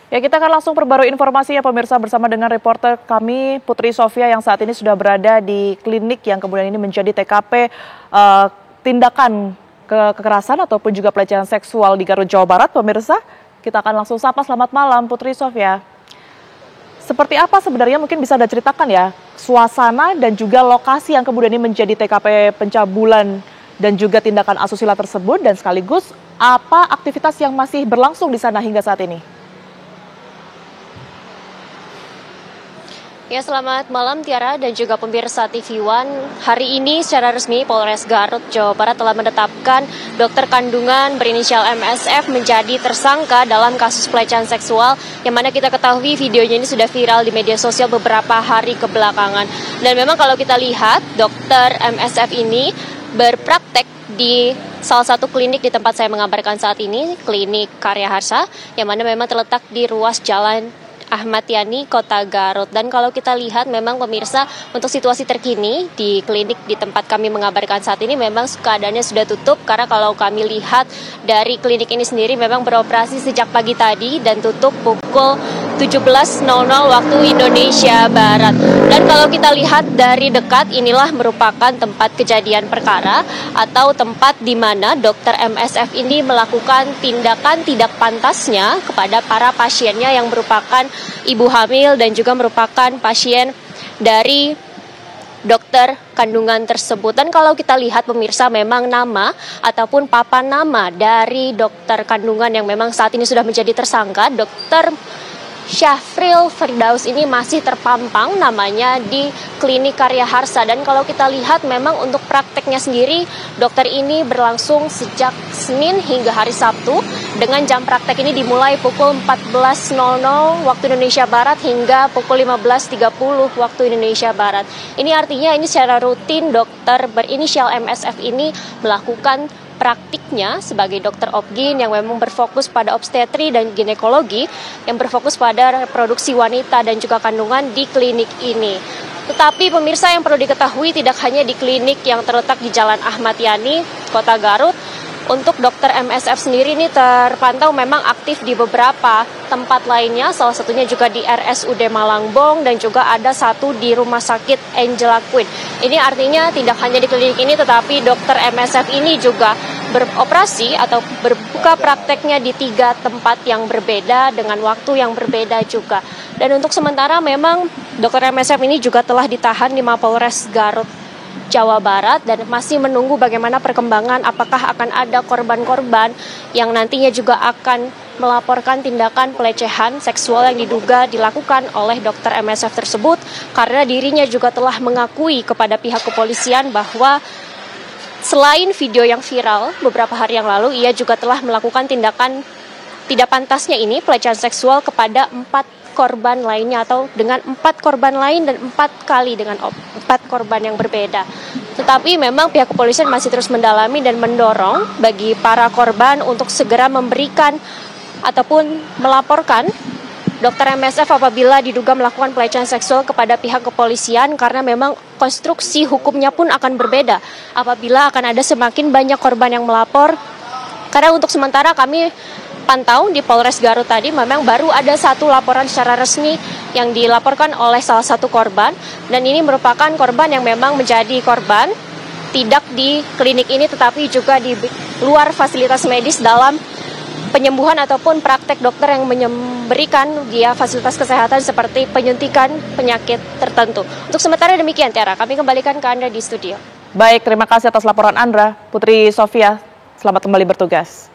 Ya, kita akan langsung perbarui informasinya pemirsa bersama dengan reporter kami Putri Sofia yang saat ini sudah berada di klinik yang kemudian ini menjadi TKP tindakan kekerasan ataupun juga pelecehan seksual di Garut, Jawa Barat. Pemirsa, kita akan langsung sapa. Selamat malam Putri Sofia. Seperti apa sebenarnya mungkin bisa Anda ceritakan ya suasana dan juga lokasi yang kemudian ini menjadi TKP pencabulan dan juga tindakan asusila tersebut, dan sekaligus apa aktivitas yang masih berlangsung di sana hingga saat ini? Ya, selamat malam Tiara dan juga pemirsa TV One. Hari ini secara resmi Polres Garut, Jawa Barat telah menetapkan dokter kandungan berinisial MSF menjadi tersangka dalam kasus pelecehan seksual yang mana kita ketahui videonya ini sudah viral di media sosial beberapa hari kebelakangan. Dan memang kalau kita lihat dokter MSF ini berpraktek di salah satu klinik di tempat saya mengabarkan saat ini, klinik Karya Harsa, yang mana memang terletak di ruas Jalan Ahmad Yani, Kota Garut. Dan kalau kita lihat memang pemirsa, untuk situasi terkini di klinik di tempat kami mengabarkan saat ini memang keadaannya sudah tutup, karena kalau kami lihat dari klinik ini sendiri memang beroperasi sejak pagi tadi dan tutup pukul 17.00 waktu Indonesia Barat. Dan kalau kita lihat dari dekat, inilah merupakan tempat kejadian perkara atau tempat di mana dokter MSF ini melakukan tindakan tidak pantasnya kepada para pasiennya yang merupakan ibu hamil dan juga merupakan pasien dari dokter kandungan tersebut. Dan kalau kita lihat pemirsa, memang nama ataupun papan nama dari dokter kandungan yang memang saat ini sudah menjadi tersangka, Dokter Syafril Firdaus, ini masih terpampang namanya di klinik Karya Harsa. Dan kalau kita lihat memang untuk prakteknya sendiri, dokter ini berlangsung sejak Senin hingga hari Sabtu, dengan jam praktek ini dimulai pukul 14.00 waktu Indonesia Barat hingga pukul 15.30 waktu Indonesia Barat. Ini artinya ini secara rutin dokter berinisial MSF ini melakukan praktiknya sebagai dokter obgyn yang memang berfokus pada obstetri dan ginekologi, yang berfokus pada reproduksi wanita dan juga kandungan di klinik ini. Tetapi pemirsa, yang perlu diketahui tidak hanya di klinik yang terletak di Jalan Ahmad Yani, Kota Garut. Untuk dokter MSF sendiri ini terpantau memang aktif di beberapa tempat lainnya, salah satunya juga di RSUD Malangbong dan juga ada satu di Rumah Sakit Angela Queen. Ini artinya tidak hanya di klinik ini, tetapi dokter MSF ini juga beroperasi atau berbuka prakteknya di 3 tempat yang berbeda dengan waktu yang berbeda juga. Dan untuk sementara memang dokter MSF ini juga telah ditahan di Mapolres Garut, Jawa Barat, dan masih menunggu bagaimana perkembangan, apakah akan ada korban-korban yang nantinya juga akan melaporkan tindakan pelecehan seksual yang diduga dilakukan oleh dokter MSF tersebut, karena dirinya juga telah mengakui kepada pihak kepolisian bahwa selain video yang viral beberapa hari yang lalu, ia juga telah melakukan tindakan tidak pantasnya ini, pelecehan seksual, kepada 4 korban lainnya, atau dengan 4 korban lain dan 4 kali dengan 4 korban yang berbeda. Tetapi memang pihak kepolisian masih terus mendalami dan mendorong bagi para korban untuk segera memberikan ataupun melaporkan dokter MSF apabila diduga melakukan pelecehan seksual kepada pihak kepolisian, karena memang konstruksi hukumnya pun akan berbeda apabila akan ada semakin banyak korban yang melapor. Karena untuk sementara kami pantau di Polres Garut tadi memang baru ada 1 laporan secara resmi yang dilaporkan oleh salah satu korban, dan ini merupakan korban yang memang menjadi korban tidak di klinik ini tetapi juga di luar fasilitas medis dalam penyembuhan ataupun praktek dokter yang memberikan dia fasilitas kesehatan seperti penyuntikan penyakit tertentu. Untuk sementara demikian Tiara, kami kembalikan ke Anda di studio. Baik, terima kasih atas laporan Anda, Putri Sofia. Selamat kembali bertugas.